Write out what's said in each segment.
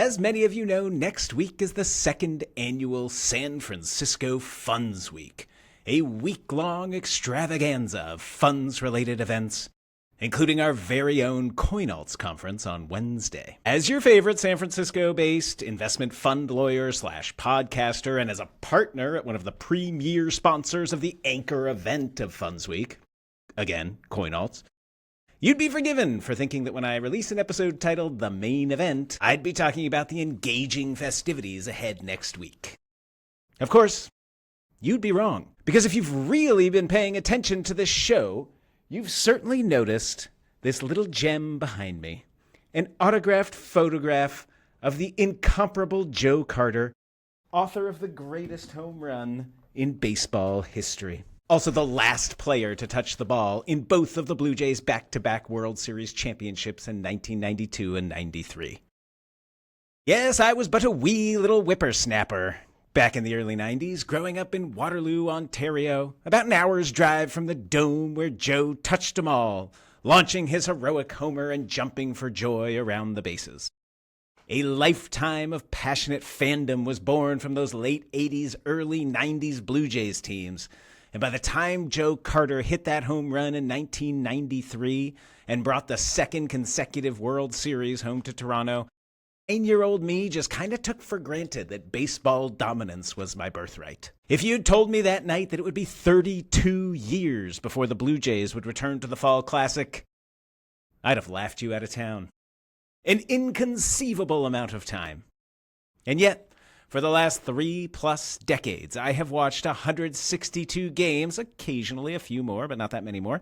As many of you know, next week is the second annual San Francisco Funds Week, a week-long extravaganza of funds-related events, including our very own CoinAlts conference on Wednesday. As your favorite San Francisco-based investment fund lawyer / podcaster, and as a partner at one of the premier sponsors of the anchor event of Funds Week, again, CoinAlts, you'd be forgiven for thinking that when I release an episode titled The Main Event, I'd be talking about the engaging festivities ahead next week. Of course, you'd be wrong, because if you've really been paying attention to this show, you've certainly noticed this little gem behind me, an autographed photograph of the incomparable Joe Carter, author of the greatest home run in baseball history. Also the last player to touch the ball in both of the Blue Jays' back-to-back World Series championships in 1992 and 93. Yes, I was but a wee little whippersnapper back in the early 90s, growing up in Waterloo, Ontario, about an hour's drive from the dome where Joe touched 'em all, launching his heroic homer and jumping for joy around the bases. A lifetime of passionate fandom was born from those late 80s, early 90s Blue Jays teams, and by the time Joe Carter hit that home run in 1993 and brought the second consecutive World Series home to Toronto, 9-year-old me just kind of took for granted that baseball dominance was my birthright. If you'd told me that night that it would be 32 years before the Blue Jays would return to the Fall Classic, I'd have laughed you out of town. An inconceivable amount of time. And yet, for the last 3+ decades, I have watched 162 games, occasionally a few more, but not that many more,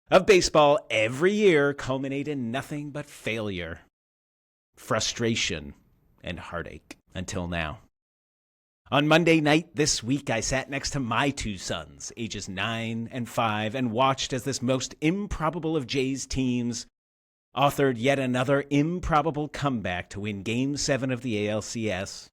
of baseball every year culminate in nothing but failure, frustration, and heartache until now. On Monday night this week, I sat next to my two sons, ages 9 and 5, and watched as this most improbable of Jays teams authored yet another improbable comeback to win Game 7 of the ALCS.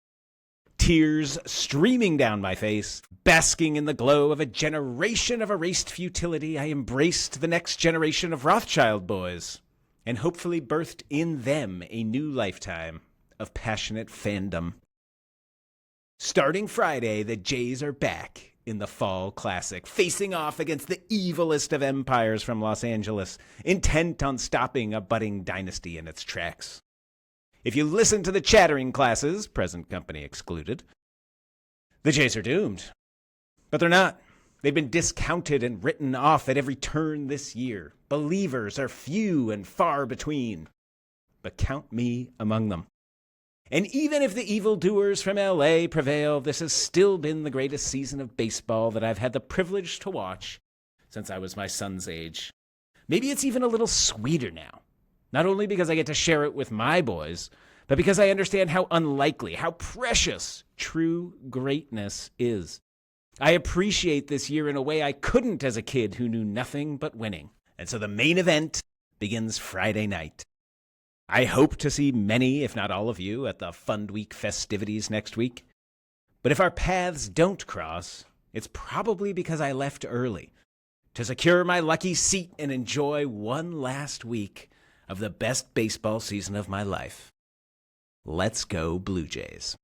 Tears streaming down my face, basking in the glow of a generation of erased futility, I embraced the next generation of Rothschild boys, and hopefully birthed in them a new lifetime of passionate fandom. Starting Friday, the Jays are back in the Fall Classic, facing off against the evilest of empires from Los Angeles, intent on stopping a budding dynasty in its tracks. If you listen to the chattering classes, present company excluded, the Jays are doomed. But they're not. They've been discounted and written off at every turn this year. Believers are few and far between. But count me among them. And even if the evildoers from LA prevail, this has still been the greatest season of baseball that I've had the privilege to watch since I was my son's age. Maybe it's even a little sweeter now. Not only because I get to share it with my boys, but because I understand how unlikely, how precious true greatness is. I appreciate this year in a way I couldn't as a kid who knew nothing but winning. And so the main event begins Friday night. I hope to see many, if not all of you, at the Fund Week festivities next week. But if our paths don't cross, it's probably because I left early to secure my lucky seat and enjoy one last week of the best baseball season of my life. Let's go Blue Jays.